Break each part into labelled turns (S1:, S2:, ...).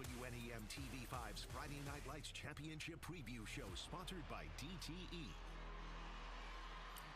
S1: WNEM TV5's Friday Night Lights Championship Preview Show, sponsored by DTE.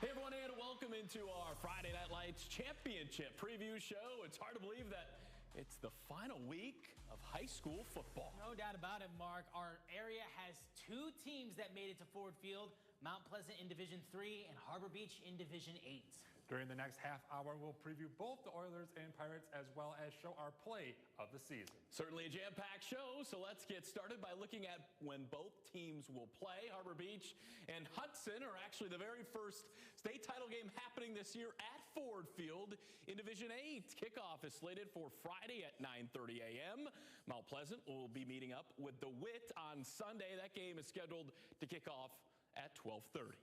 S2: Hey everyone, and welcome into our Friday Night Lights Championship Preview Show. It's hard to believe that it's the final week of high school football.
S3: No doubt about it, Mark. Our area has two teams that made it to Ford Field, Mount Pleasant in Division 3 and Harbor Beach in Division 8.
S4: During the next half hour, we'll preview both the Oilers and Pirates, as well as show our play of the season.
S2: Certainly a jam-packed show, so let's get started by looking at when both teams will play. Harbor Beach and Hudson are actually the very first state title game happening this year at Ford Field in Division 8. Kickoff is slated for Friday at 9:30 a.m. Mount Pleasant will be meeting up with DeWitt on Sunday. That game is scheduled to kick off at 12:30.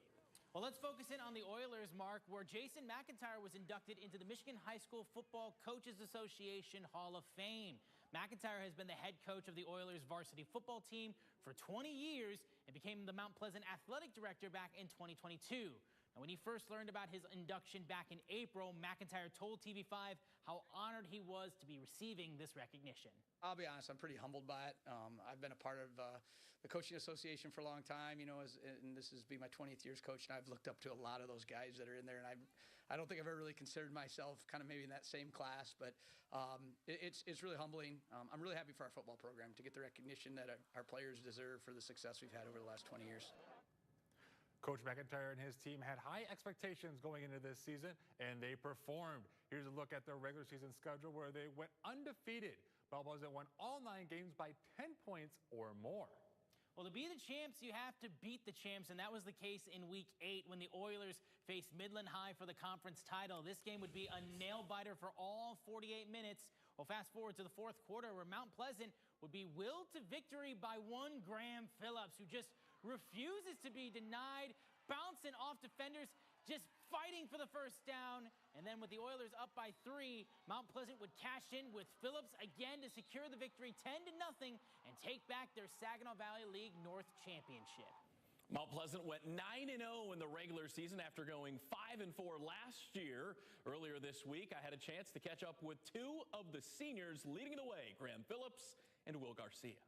S3: Well, let's focus in on the Oilers, Mark, where Jason McIntyre was inducted into the Michigan High School Football Coaches Association Hall of Fame. McIntyre has been the head coach of the Oilers varsity football team for 20 years and became the Mount Pleasant athletic director back in 2022. Now, when he first learned about his induction back in April, McIntyre told TV5 how honored he was to be receiving this recognition.
S5: I'll be honest, I'm pretty humbled by it. I've been a part of the Coaching Association for a long time, you know, and this is my 20th year as coach, and I've looked up to a lot of those guys that are in there, and I don't think I've ever really considered myself kind of maybe in that same class, but it's really humbling. I'm really happy for our football program to get the recognition that our players deserve for the success we've had over the last 20 years.
S4: Coach McIntyre and his team had high expectations going into this season, and they performed. Here's a look at their regular season schedule, where they went undefeated. Mount Pleasant won all 9 games by 10 points or more.
S3: Well, to be the champs, you have to beat the champs, and that was the case in Week 8 when the Oilers faced Midland High for the conference title. This game would be a nail-biter for all 48 minutes. Well, fast forward to the fourth quarter, where Mount Pleasant would be willed to victory by one Graham Phillips, who just refuses to be denied, bouncing off defenders, just fighting for the first down. And then with the Oilers up by 3, Mount Pleasant would cash in with Phillips again to secure the victory 10-0 and take back their Saginaw Valley League North Championship.
S2: Mount Pleasant went 9-0 in the regular season after going 5-4 last year. Earlier this week, I had a chance to catch up with 2 of the seniors leading the way, Graham Phillips and Will Garcia.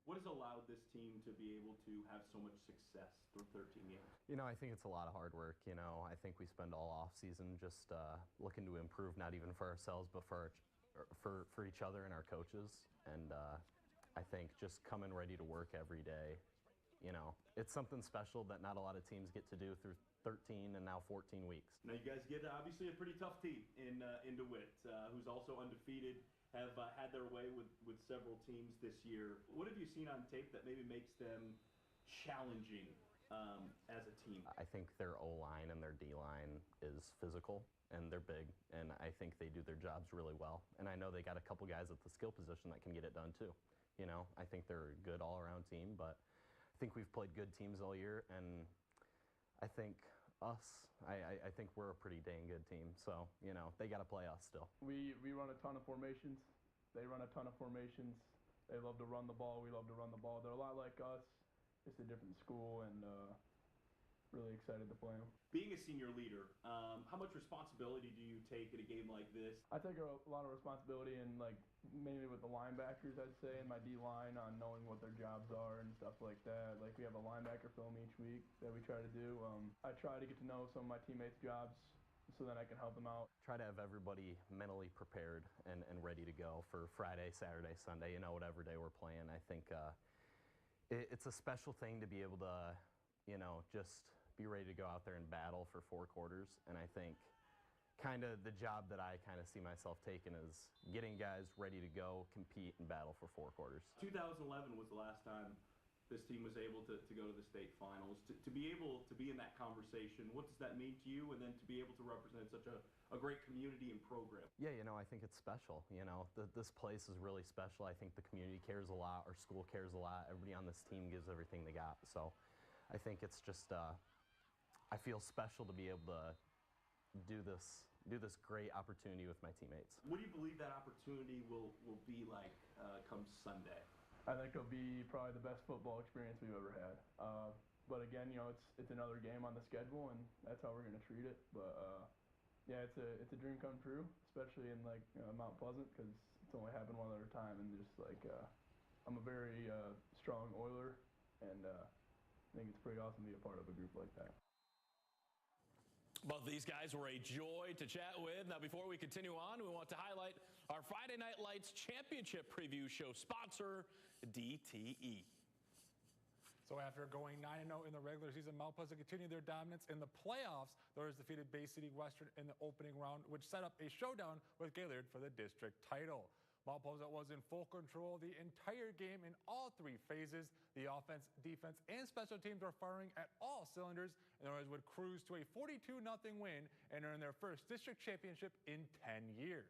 S6: What has allowed this team to be able to have so much success through 13 games?
S7: You know, I think it's a lot of hard work. You know, I think we spend all off season just looking to improve, not even for ourselves, but for each other and our coaches. And I think just coming ready to work every day, you know, it's something special that not a lot of teams get to do through 13 and now 14 weeks.
S6: Now you guys get obviously a pretty tough team in DeWitt, who's also undefeated. Have had their way with several teams this year. What have you seen on tape that maybe makes them challenging as a team?
S7: I think their O-line and their D-line is physical, and they're big, and I think they do their jobs really well. And I know they got a couple guys at the skill position that can get it done too. You know, I think they're a good all-around team, but I think we've played good teams all year, and I think I think we're a pretty dang good team, so, you know, they got to play us still.
S8: We run a ton of formations. They run a ton of formations. They love to run the ball. We love to run the ball. They're a lot like us. It's a different school, and really excited to play them.
S6: Being a senior leader, how much responsibility do you take in a game like this?
S8: I take a lot of responsibility, and mainly with the linebackers, I'd say, and my D-line on knowing what their jobs are and stuff like that. Like, we have a linebacker film each week that we try to do. I try to get to know some of my teammates' jobs so that I can help them out.
S7: Try to have everybody mentally prepared and ready to go for Friday, Saturday, Sunday, you know, whatever day we're playing. I think it's a special thing to be able to, you know, just be ready to go out there and battle for 4 quarters. And I think kind of the job that I kind of see myself taking is getting guys ready to go, compete, and battle for 4 quarters.
S6: 2011 was the last time this team was able to go to the state finals. To be able to be in that conversation, what does that mean to you? And then to be able to represent such a great community and program.
S7: Yeah, you know, I think it's special. You know, this place is really special. I think the community cares a lot. Our school cares a lot. Everybody on this team gives everything they got. So I think it's just, I feel special to be able to do this great opportunity with my teammates.
S6: What do you believe that opportunity will be like come Sunday?
S8: I think it'll be probably the best football experience we've ever had. But again, you know, it's another game on the schedule, and that's how we're going to treat it. But yeah, it's a dream come true, especially in Mount Pleasant, because it's only happened one other time, and just I'm a very strong Oiler, and I think it's pretty awesome to be a part of a group like that.
S2: Both these guys were a joy to chat with. Now, before we continue on, we want to highlight our Friday Night Lights Championship Preview Show sponsor, DTE.
S4: So after going 9-0 in the regular season, Mount Pleasant continued their dominance in the playoffs. The Oilers defeated Bay City Western in the opening round, which set up a showdown with Gaylord for the district title. Mount Pleasant was in full control the entire game in all three phases. The offense, defense, and special teams were firing at all cylinders, and the Oilers would cruise to a 42-0 win and earn their first district championship in 10 years.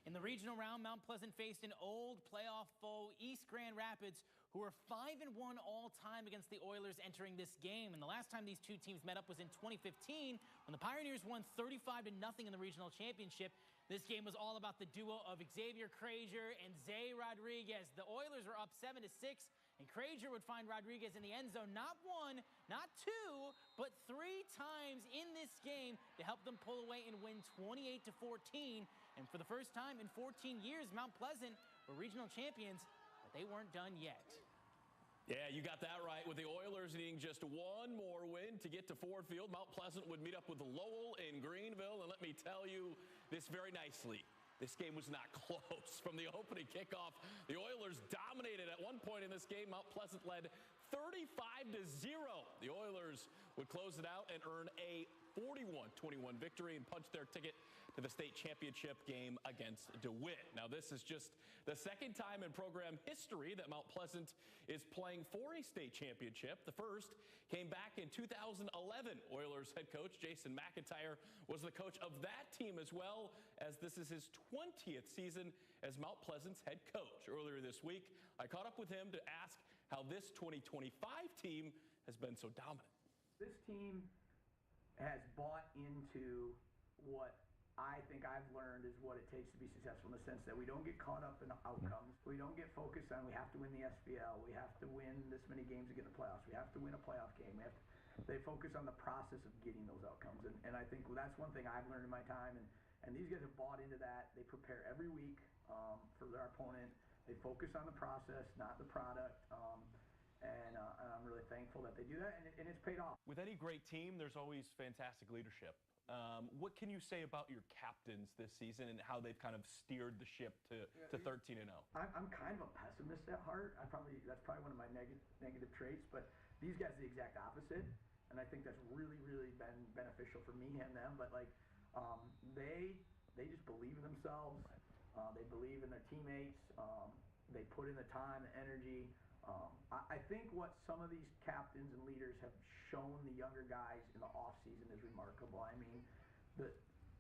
S3: In the regional round, Mount Pleasant faced an old playoff foe, East Grand Rapids, who were 5-1 all-time against the Oilers entering this game. And the last time these two teams met up was in 2015, when the Pioneers won 35-0 in the regional championship. This game was all about the duo of Xavier Krager and Zay Rodriguez. The Oilers were up 7-6, and Krager would find Rodriguez in the end zone not one, not two, but 3 times in this game to help them pull away and win 28-14. And for the first time in 14 years, Mount Pleasant were regional champions, but they weren't done yet.
S2: Yeah, you got that right. With the Oilers needing just one more win to get to Ford Field, Mount Pleasant would meet up with Lowell in Greenville. And let me tell you this very nicely, this game was not close. From the opening kickoff, the Oilers dominated. At one point in this game, Mount Pleasant led 35-0. The Oilers would close it out and earn a 41-21 victory and punch their ticket to the state championship game against DeWitt. Now, this is just the second time in program history that Mount Pleasant is playing for a state championship. The first came back in 2011. Oilers head coach Jason McIntyre was the coach of that team, as well as this is his 20th season as Mount Pleasant's head coach. Earlier this week, I caught up with him to ask how this 2025 team has been so dominant.
S5: This team has bought into what I think I've learned is what it takes to be successful, in the sense that we don't get caught up in the outcomes. We don't get focused on we have to win the SBL. We have to win this many games to get in the playoffs. We have to win a playoff game. They focus on the process of getting those outcomes. And I think that's one thing I've learned in my time. And these guys have bought into that. They prepare every week for their opponent. They focus on the process, not the product. And I'm really thankful that they do that, and it's paid off.
S6: With any great team, there's always fantastic leadership. What can you say about your captains this season and how they've kind of steered the ship to 13-0?
S5: I'm kind of a pessimist at heart. That's probably one of my negative traits, but these guys are the exact opposite, and I think that's really, really been beneficial for me and them. But they just believe in themselves. They believe in their teammates. They put in the time, the energy. I think what some of these captains and leaders have shown the younger guys in the offseason is remarkable. I mean,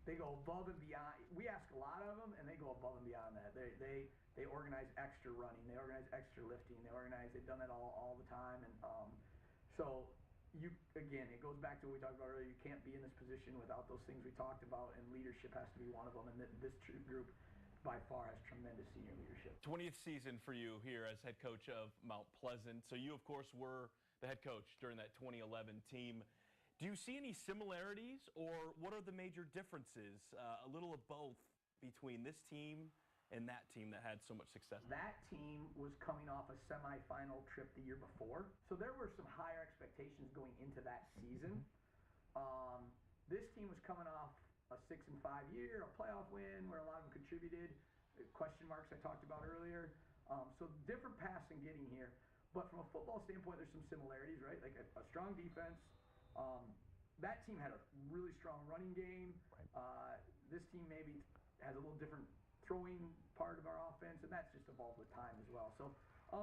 S5: they go above and beyond. We ask a lot of them, and they go above and beyond that. They organize extra running. They organize extra lifting. They've done that all the time. And so, it goes back to what we talked about earlier. You can't be in this position without those things we talked about, and leadership has to be one of them. And this group by far has tremendous senior leadership.
S6: 20th season for you here as head coach of Mount Pleasant. So you, of course, were the head coach during that 2011 team. Do you see any similarities, or what are the major differences, a little of both, between this team and that team that had so much success?
S5: That team was coming off a semifinal trip the year before, so there were some higher expectations going into that season. This team was coming off a 6-5 year, a playoff win where a lot of them contributed, question marks I talked about earlier. So different paths in getting here. But from a football standpoint, there's some similarities, right? Like a strong defense. That team had a really strong running game. Right. This team maybe has a little different throwing part of our offense, and that's just evolved with time as well. So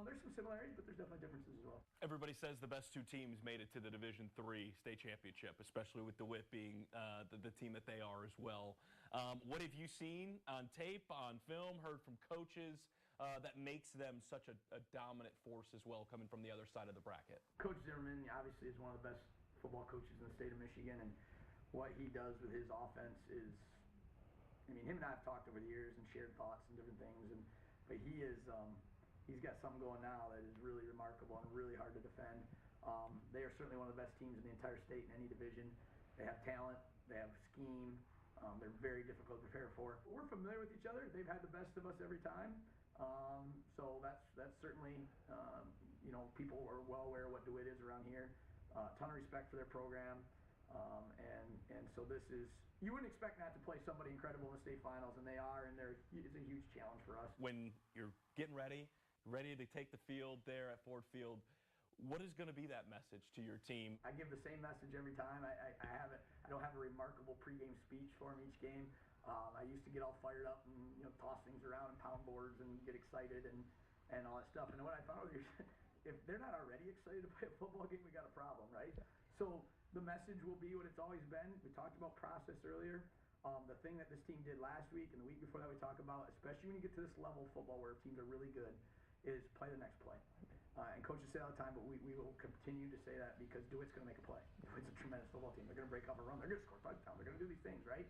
S5: there's some similarities, but there's definitely differences as well.
S6: Everybody says the best two teams made it to the Division III state championship, especially with DeWitt being the team that they are as well. What have you seen on tape, on film, heard from coaches that makes them such a dominant force as well, coming from the other side of the bracket?
S5: Coach Zimmerman obviously is one of the best football coaches in the state of Michigan, and what he does with his offense is, I mean, him and I have talked over the years and shared thoughts and different things, but he is he's got something going now that is really remarkable and really hard to defend. They are certainly one of the best teams in the entire state in any division. They have talent, they have scheme, they're very difficult to prepare for. We're familiar with each other. They've had the best of us every time.
S9: So that's certainly, people are well aware of what DeWitt is around here. Ton of respect for their program. And so this is, you wouldn't expect not to play somebody incredible in the state finals, and they are, and it's a huge challenge for us.
S2: When you're getting ready to take the field there at Ford Field, what is going to be that message to your team?
S9: I give the same message every time. I don't have a remarkable pregame speech for them each game. I used to get all fired up and toss things around and pound boards and get excited and all that stuff. And what I found is, if they're not already excited to play a football game, we got a problem, right? So the message will be what it's always been. We talked about process earlier. The thing that this team did last week and the week before that we talk about, especially when you get to this level of football where teams are really good, is play the next play. And coaches say all the time, but we will continue to say that because DeWitt's going to make a play. DeWitt's a tremendous football team. They're going to break up a run. They're going to score touchdowns. They're going to do these things, right?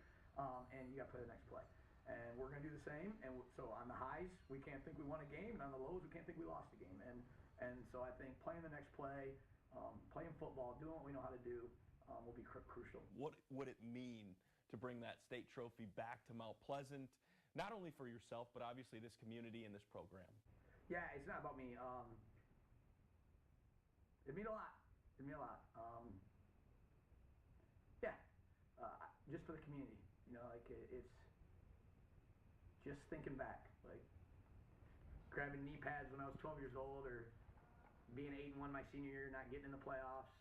S9: And you got to play the next play. And we're going to do the same. And so on the highs, we can't think we won a game. And on the lows, we can't think we lost a game. And so I think playing the next play, playing football, doing what we know how to do will be crucial.
S2: What would it mean to bring that state trophy back to Mount Pleasant, not only for yourself, but obviously this community and this program?
S9: Yeah, it's not about me. It means a lot. Just for the community, it's just thinking back, like grabbing knee pads when I was 12 years old, or being 8-1 my senior year, not getting in the playoffs.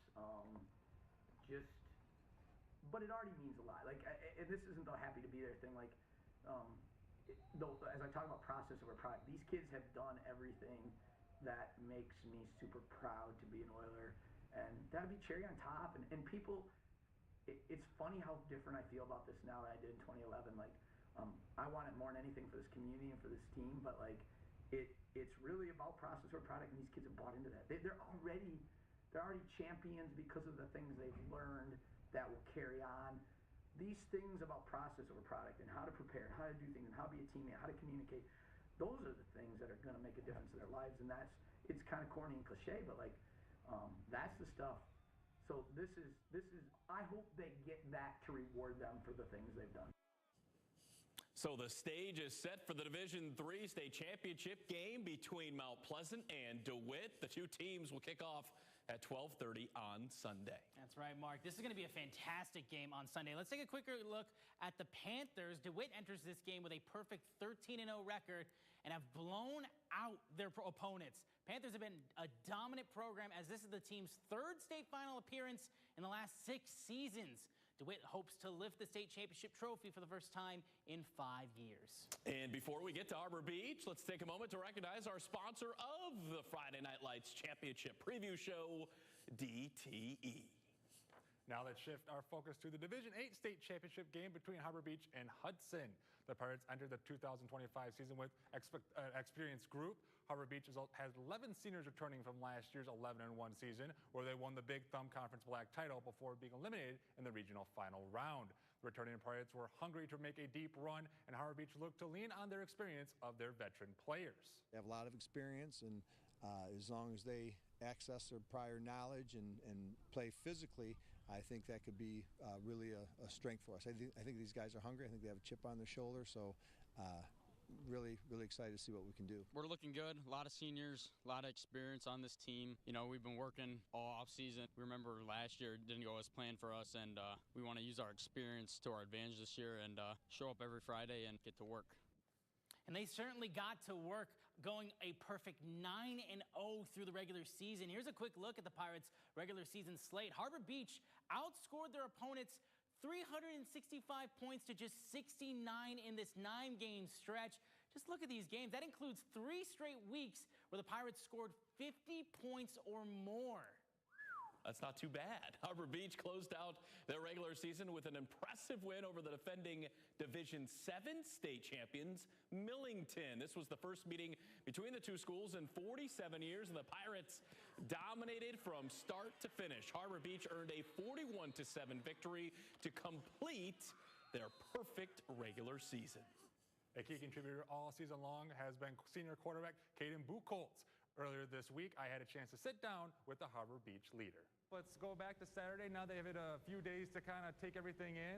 S9: But it already means a lot. And this isn't the happy to be there thing. As I talk about process over product, these kids have done everything that makes me super proud to be an Oiler, and that'd be cherry on top. And people, it's funny how different I feel about this now than I did in 2011. I want it more than anything for this community and for this team, but it's really about process over product, and these kids have bought into that. They're already champions because of the things they've learned that will carry on. These things about process over product and how to prepare, how to do things, and how to be a teammate, how to communicate. Those are the things that are going to make a difference in their lives, and it's kind of corny and cliche, but that's the stuff. So this is. I hope they get that to reward them for the things they've done.
S2: So the stage is set for the Division III state championship game between Mount Pleasant and DeWitt. The two teams will kick off at 12:30 on Sunday.
S3: That's right, Mark. This is going to be a fantastic game on Sunday. Let's take a quicker look at the Panthers. DeWitt enters this game with a perfect 13-0 record and have blown out their opponents. Panthers have been a dominant program, as this is the team's third state final appearance in the last 6 seasons. DeWitt hopes to lift the state championship trophy for the first time in 5 years.
S2: And before we get to Harbor Beach, let's take a moment to recognize our sponsor of the Friday Night Lights Championship Preview Show, DTE.
S4: Now let's shift our focus to the Division 8 state championship game between Harbor Beach and Hudson. The Pirates entered the 2025 season with an experienced group. Harbor Beach has 11 seniors returning from last year's 11-1 season, where they won the Big Thumb Conference Black title before being eliminated in the regional final round. The returning Pirates were hungry to make a deep run, and Harbor Beach looked to lean on their experience of their veteran players.
S10: They have a lot of experience, and as long as they access their prior knowledge and play physically, I think that could be really a strength for us. I think these guys are hungry. I think they have a chip on their shoulder, so really excited to see what we can do.
S11: We're looking good. A lot of seniors, a lot of experience on this team. We've been working all off season. We remember last year it didn't go as planned for us, and we want to use our experience to our advantage this year and show up every Friday and get to work.
S3: And they certainly got to work, going a perfect 9-0 through the regular season. Here's a quick look at the Pirates' regular season slate. Harbor Beach outscored their opponents 365 points to just 69 in this 9-game stretch. Just look at these games. That includes 3 straight weeks where the Pirates scored 50 points or more.
S2: That's not too bad. Harbor Beach closed out their regular season with an impressive win over the defending Division 7 state champions, Millington. This was the first meeting between the two schools in 47 years, and the Pirates dominated from start to finish. Harbor Beach earned a 41-7 victory to complete their perfect regular season.
S4: A key contributor all season long has been senior quarterback Caden Buchholz. Earlier this week, I had a chance to sit down with the Harbor Beach leader. Let's go back to Saturday. Now they've had a few days to kind of take everything in.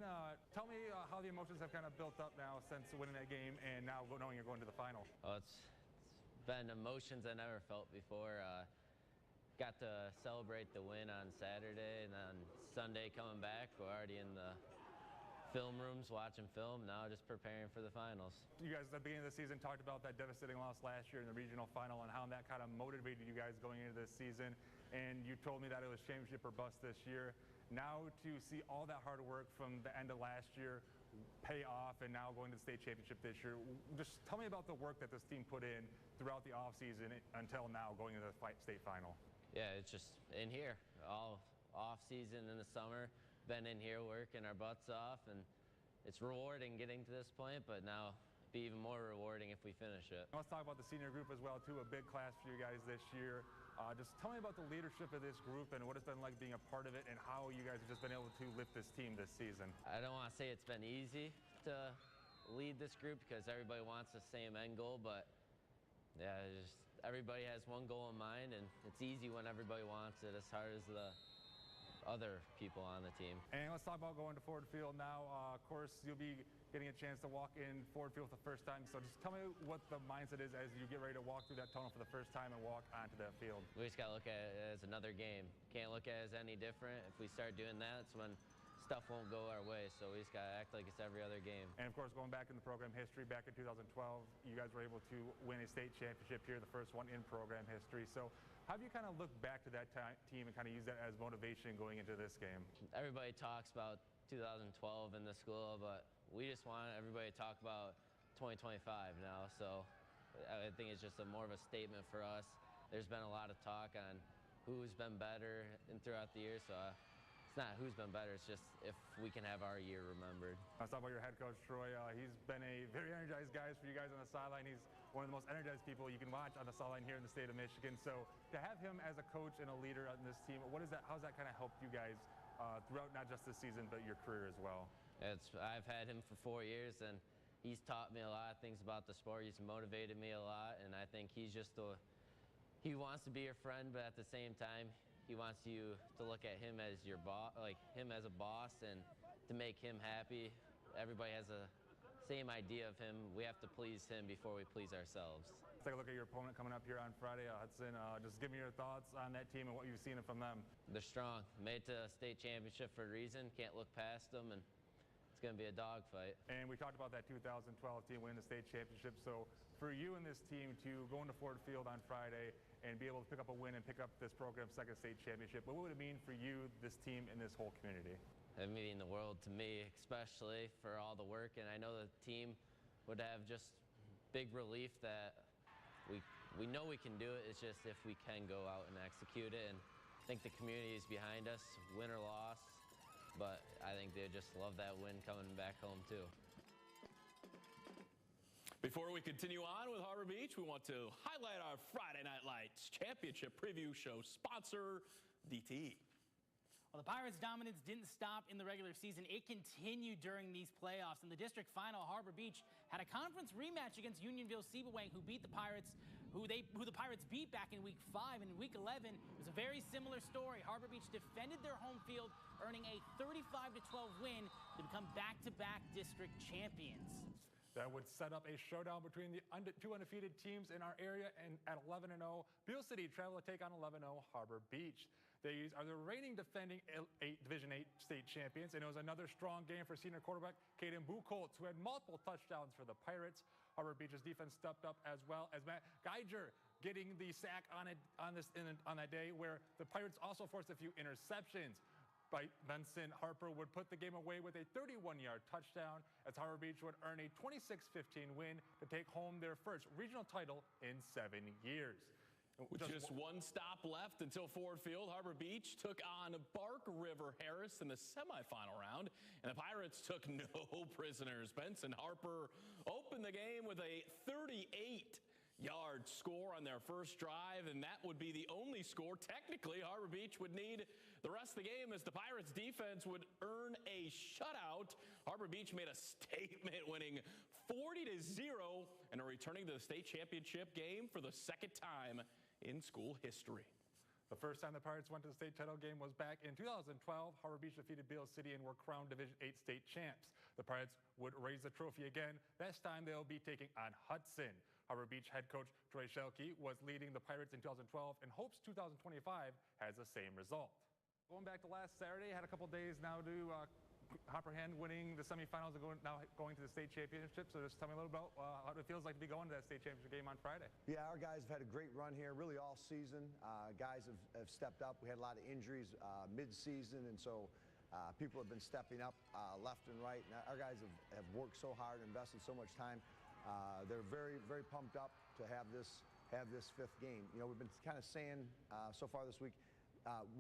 S4: Tell me how the emotions have kind of built up now since winning that game and now knowing you're going to the final.
S12: It's been emotions I never felt before. Got to celebrate the win on Saturday, and then Sunday coming back, we're already in the film rooms watching film, now just preparing for the finals.
S4: You guys at the beginning of the season talked about that devastating loss last year in the regional final and how that kind of motivated you guys going into this season, and you told me that it was championship or bust this year. Now to see all that hard work from the end of last year pay off and now going to the state championship this year, just tell me about the work that this team put in throughout the offseason until now going into the state final.
S12: Yeah, it's just in here all off season in the summer, been in here working our butts off, and it's rewarding getting to this point, but now be even more rewarding if we finish it.
S4: Let's talk about the senior group as well too, a big class for you guys this year. Just tell me about the leadership of this group and what it's been like being a part of it and how you guys have just been able to lift this team this season.
S12: I don't want to say it's been easy to lead this group because everybody wants the same end goal, but yeah, everybody has one goal in mind, and it's easy when everybody wants it, as hard as the other people on the team.
S4: And let's talk about going to Ford Field now. Of course, you'll be getting a chance to walk in Ford Field for the first time, so just tell me what the mindset is as you get ready to walk through that tunnel for the first time and walk onto that field.
S12: We just got to look at it as another game. Can't look at it as any different. If we start doing that, it's when stuff won't go our way, so we just got to act like it's every other game.
S4: And of course, going back in the program history, back in 2012, you guys were able to win a state championship here, the first one in program history. So how do you kind of look back to that team and kind of use that as motivation going into this game?
S12: Everybody talks about 2012 in the school, but we just want everybody to talk about 2025 now, so I think it's just more of a statement for us. There's been a lot of talk on who's been better throughout the year, so it's not who's been better, it's just if we can have our year remembered.
S4: Let's talk about your head coach, Troy. He's been a very energized guy for you guys on the sideline. He's one of the most energized people you can watch on the sideline here in the state of Michigan. So to have him as a coach and a leader on this team, how's that kind of helped you guys throughout not just this season, but your career as well?
S12: I've had him for 4 years, and he's taught me a lot of things about the sport. He's motivated me a lot, and I think he's just he wants to be your friend, but at the same time, he wants you to look at him as your boss, like him as a boss, and to make him happy. Everybody has the same idea of him. We have to please him before we please ourselves.
S4: Let's take a look at your opponent coming up here on Friday, Hudson. Just give me your thoughts on that team and what you've seen from them.
S12: They're strong. Made it to a state championship for a reason. Can't look past them, and it's going to be a dogfight.
S4: And we talked about that 2012 team winning the state championship. So for you and this team to go into Ford Field on Friday and be able to pick up a win and pick up this program's second state championship, what would it mean for you, this team, and this whole community?
S12: It would mean the world to me, especially for all the work. And I know the team would have just big relief that we know we can do it. It's just if we can go out and execute it. And I think the community is behind us, win or loss. But I think they just love that win coming back home too.
S2: Before we continue on with Harbor Beach, we want to highlight our Friday Night Lights Championship Preview Show sponsor, DTE.
S3: Well, the Pirates' dominance didn't stop in the regular season. It continued during these playoffs. In the district final, Harbor Beach had a conference rematch against Unionville-Sebewaing, who beat the Pirates, who the Pirates beat back in Week 5. And in Week 11, it was a very similar story. Harbor Beach defended their home field, earning a 35-12 win to become back-to-back district champions.
S4: That would set up a showdown between the two undefeated teams in our area, and at 11-0, Beale City travel to take on 11-0 Harbor Beach. They are the reigning defending Division 8 state champions, and it was another strong game for senior quarterback Caden Buchholz, who had multiple touchdowns for the Pirates. Harbor Beach's defense stepped up, as well as Matt Geiger getting the sack on that day, where the Pirates also forced a few interceptions. Benson Harper would put the game away with a 31-yard touchdown, as Harbor Beach would earn a 26-15 win to take home their first regional title in 7 years.
S2: With just one stop left until Ford Field, Harbor Beach took on Bark River Harris in the semifinal round, and the Pirates took no prisoners. Benson Harper opened the game with a 38-yard score on their first drive, and that would be the only score technically Harbor Beach would need the rest of the game, as the Pirates defense would earn a shutout. Harbor Beach made a statement, winning 40-0 and are returning to the state championship game for the second time in school history.
S4: The first time the Pirates went to the state title game was back in 2012. Harbor Beach defeated Beale City and were crowned Division 8 state champs. The Pirates would raise the trophy again. This time they'll be taking on Hudson. Harbor Beach head coach Troy Schelke was leading the Pirates in 2012 and hopes 2025 has the same result. Going back to last Saturday, had a couple days now to comprehend winning the semifinals and going to the state championship. So just tell me a little about how it feels like to be going to that state championship game on Friday.
S13: Yeah, our guys have had a great run here, really all season. Guys have stepped up. We had a lot of injuries mid-season, and so people have been stepping up left and right. And our guys have worked so hard, invested so much time. They're very, very pumped up to have this fifth game. You know, we've been kind of saying so far this week,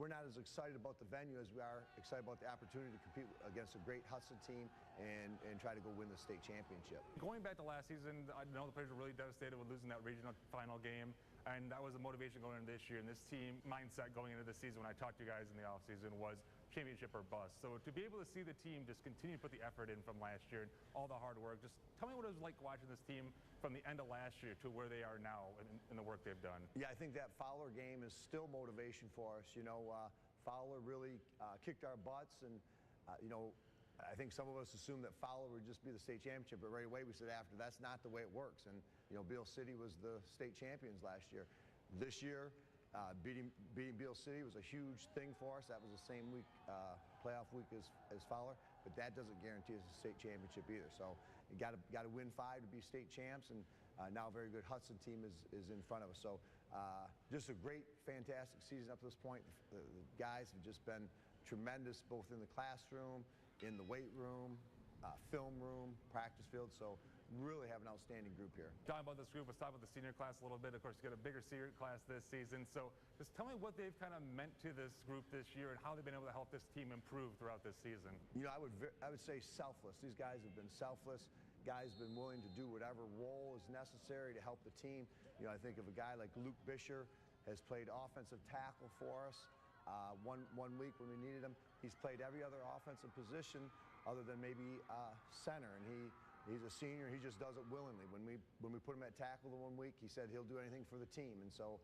S13: we're not as excited about the venue as we are excited about the opportunity to compete against a great Hudson team and try to go win the state championship.
S4: Going back to last season, I know the players were really devastated with losing that regional final game, and that was the motivation going into this year. And this team mindset going into the season, when I talked to you guys in the offseason, was championship or bust. So to be able to see the team just continue to put the effort in from last year and all the hard work, just tell me what it was like watching this team from the end of last year to where they are now in the work they've done.
S13: Yeah, I think that Fowler game is still motivation for us. You know, Fowler really kicked our butts, and you know, I think some of us assumed that Fowler would just be the state championship, but right away we said after that's not the way it works. And you know, Beale City was the state champions last year. This year, beating Beale City was a huge thing for us. That was the same week, playoff week as Fowler, but that doesn't guarantee us a state championship either. So you got to win 5 to be state champs, and now a very good Hudson team is in front of us. So just a great, fantastic season up to this point. The guys have just been tremendous, both in the classroom, in the weight room, film room, practice field. So really have an outstanding group here.
S4: Talking about this group, let's talk about the senior class a little bit. Of course, you got a bigger senior class this season. So just tell me what they've kind of meant to this group this year and how they've been able to help this team improve throughout this season.
S13: You know, I would say selfless. These guys have been selfless. Guys have been willing to do whatever role is necessary to help the team. You know, I think of a guy like Luke Bisher has played offensive tackle for us. One week when we needed him, he's played every other offensive position other than maybe center, and he's a senior. He just does it willingly. When we put him at tackle the one week, he said he'll do anything for the team. And so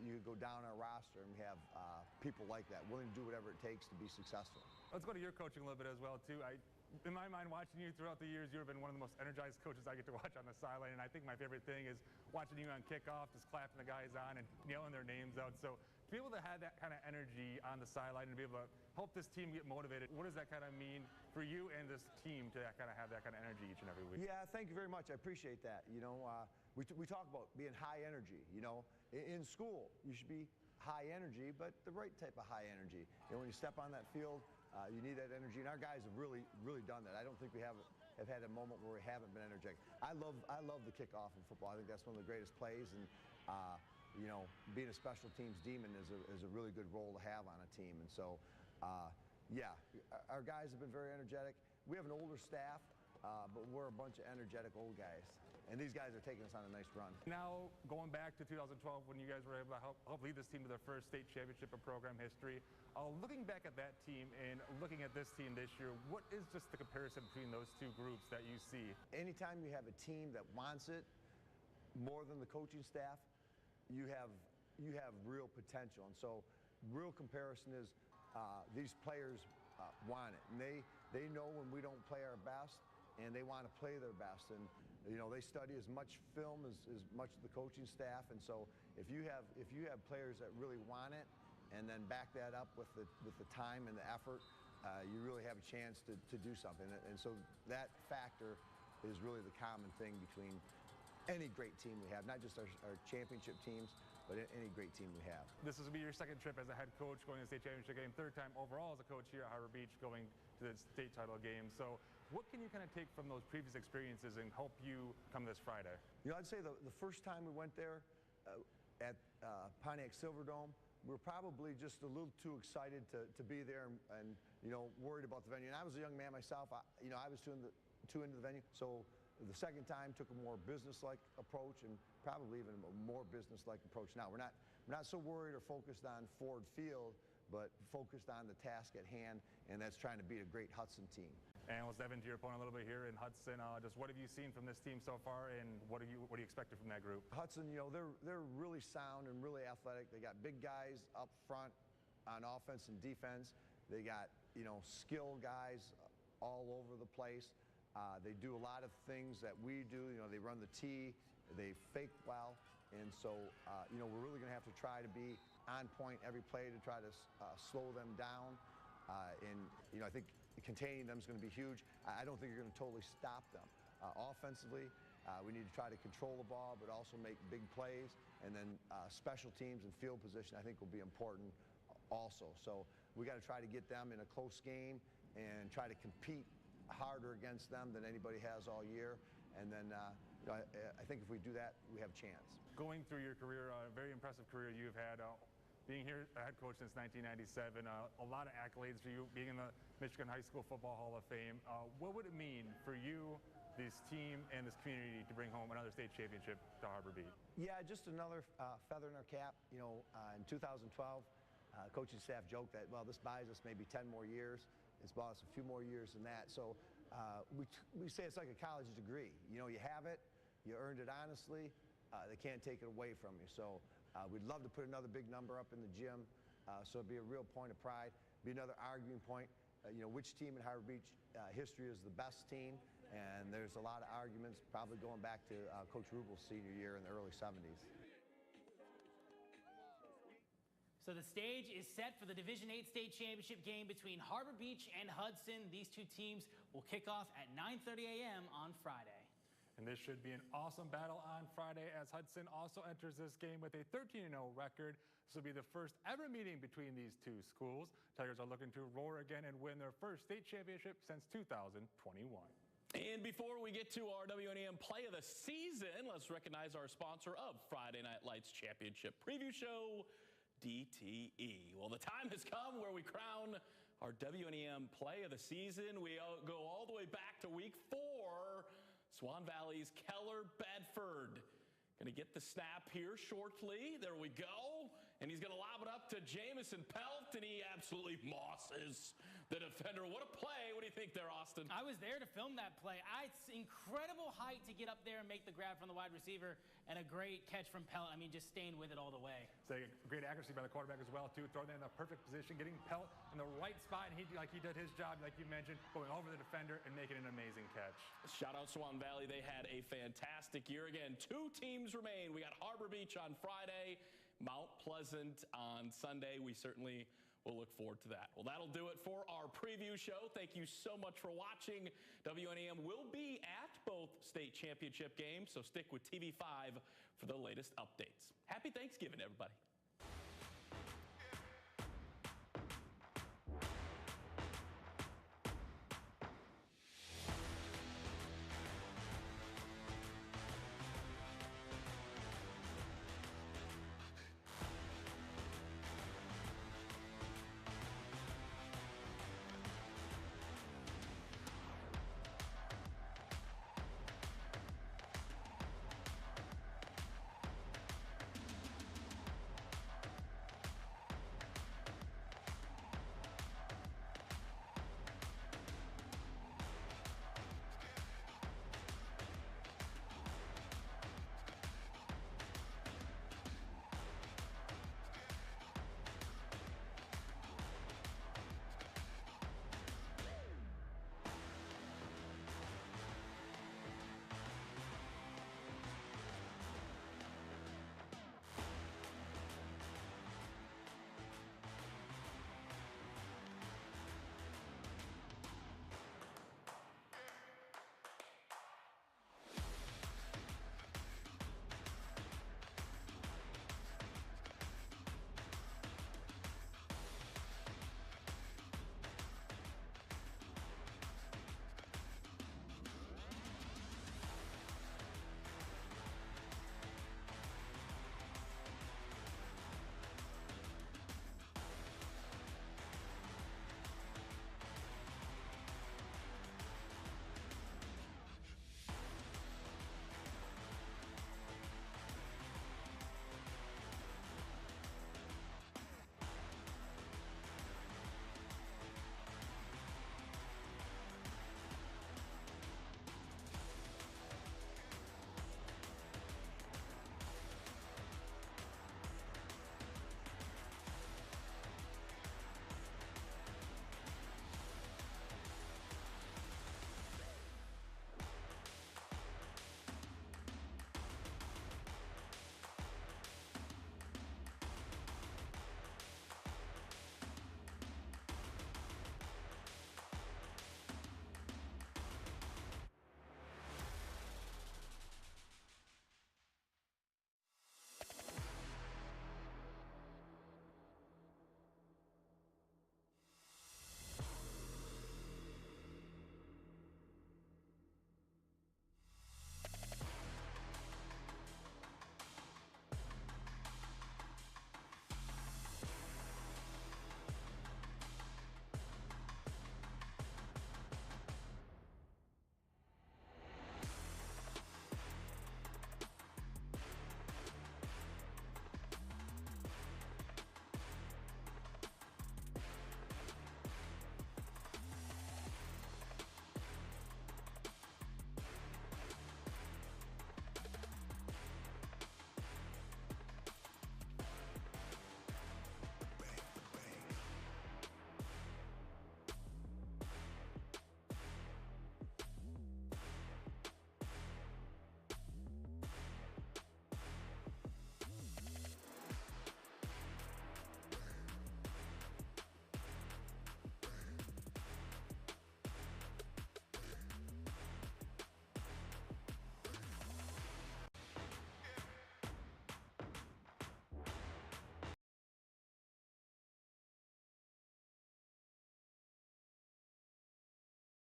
S13: you go down our roster and we have people like that, willing to do whatever it takes to be successful.
S4: Let's go to your coaching a little bit as well too. In my mind, watching you throughout the years, you've been one of the most energized coaches I get to watch on the sideline. And I think my favorite thing is watching you on kickoff, just clapping the guys on and yelling their names out. So to be able to have that kind of energy on the sideline and be able to help this team get motivated, what does that kind of mean for you and this team to kind of have that kind of energy each and every week?
S13: Yeah, thank you very much. I appreciate that. You know, we talk about being high energy. You know, in school, you should be high energy, but the right type of high energy. You know, when you step on that field, you need that energy, and our guys have really done that. I don't think we have had a moment where we haven't been energetic. I love the kickoff in football. I think that's one of the greatest plays, and you know, being a special teams demon is a really good role to have on a team. And so, yeah, our guys have been very energetic. We have an older staff, but we're a bunch of energetic old guys. And these guys are taking us on a nice run.
S4: Now, going back to 2012, when you guys were able to help lead this team to their first state championship in program history, looking back at that team and looking at this team this year, what is just the comparison between those two groups that you see?
S13: Anytime you have a team that wants it more than the coaching staff, you have real potential. And so, real comparison is these players want it, and they know when we don't play our best, and they want to play their best. And you know, they study as much film as much of the coaching staff. And so if you have players that really want it and then back that up with the time and the effort, you really have a chance to do something. And so that factor is really the common thing between any great team we have, not just our championship teams, but any great team we have.
S4: This is going to be your second trip as a head coach going to the state championship game, third time overall as a coach here at Harbor Beach going to the state title game. So what can you kind of take from those previous experiences and help you come this Friday?
S13: You know, I'd say the first time we went there at Pontiac Silverdome, we were probably just a little too excited to be there and you know, worried about the venue. And I was a young man myself. I was too into the venue. So the second time took a more business-like approach and probably even a more business-like approach. Now we're not so worried or focused on Ford Field, but focused on the task at hand, and that's trying to beat a great Hudson team.
S4: And let's dive into your opponent a little bit here in Hudson. Just what have you seen from this team so far, and what are you expecting from that group?
S13: Hudson, you know, they're really sound and really athletic. They got big guys up front on offense and defense. They got, you know, skill guys all over the place. They do a lot of things that we do. You know, they run the T, they fake well, and so you know, we're really going to have to try to be on point every play to try to slow them down. And you know, I think containing them is going to be huge. I don't think you're going to totally stop them. Offensively, we need to try to control the ball, but also make big plays. And then special teams and field position, I think, will be important also. So we got to try to get them in a close game and try to compete harder against them than anybody has all year. And then you know, I think if we do that, we have a chance.
S4: Going through your career, a very impressive career you've had. Being here head coach since 1997, a lot of accolades for you, being in the Michigan High School Football Hall of Fame. What would it mean for you, this team, and this community to bring home another state championship to Harbor Beach?
S13: Yeah, just another feather in our cap. You know, in 2012, coaching staff joked that, well, this buys us maybe 10 more years. It's bought us a few more years than that. So we say it's like a college degree. You know, you have it, you earned it honestly. They can't take it away from you. So we'd love to put another big number up in the gym, so it'd be a real point of pride. Be another arguing point. You know, which team in Harbor Beach history is the best team? And there's a lot of arguments, probably going back to Coach Rubel's senior year in the early 70s.
S3: So the stage is set for the Division VIII state championship game between Harbor Beach and Hudson. These two teams will kick off at 9:30 a.m. on Friday.
S4: And this should be an awesome battle on Friday, as Hudson also enters this game with a 13-0 record. This will be the first ever meeting between these two schools. Tigers are looking to roar again and win their first state championship since 2021.
S2: And before we get to our WNEM play of the season, let's recognize our sponsor of Friday Night Lights Championship Preview Show, DTE. Well, the time has come where we crown our WNEM play of the season. We go all the way back to week 4. Swan Valley's Keller Bedford. Going to get the snap here shortly. There we go. And he's going to lob it up to Jamison Pelt, and he absolutely mosses the defender. What a play. What do you think there, Austin?
S3: I was there to film that play. It's incredible height to get up there and make the grab from the wide receiver, and a great catch from Pelt. I mean, just staying with it all the way.
S4: So great accuracy by the quarterback as well, too. Throwing it in a perfect position, getting Pelt in the right spot, and he did his job, like you mentioned, going over the defender and making an amazing catch.
S2: Shout out Swan Valley. They had a fantastic year. Again, 2 teams remain. We got Harbor Beach on Friday, Mount Pleasant on Sunday. We certainly will look forward to that. Well, that'll do it for our preview show. Thank you so much for watching. WNEM will be at both state championship games, so stick with TV5 for the latest updates. Happy Thanksgiving, everybody.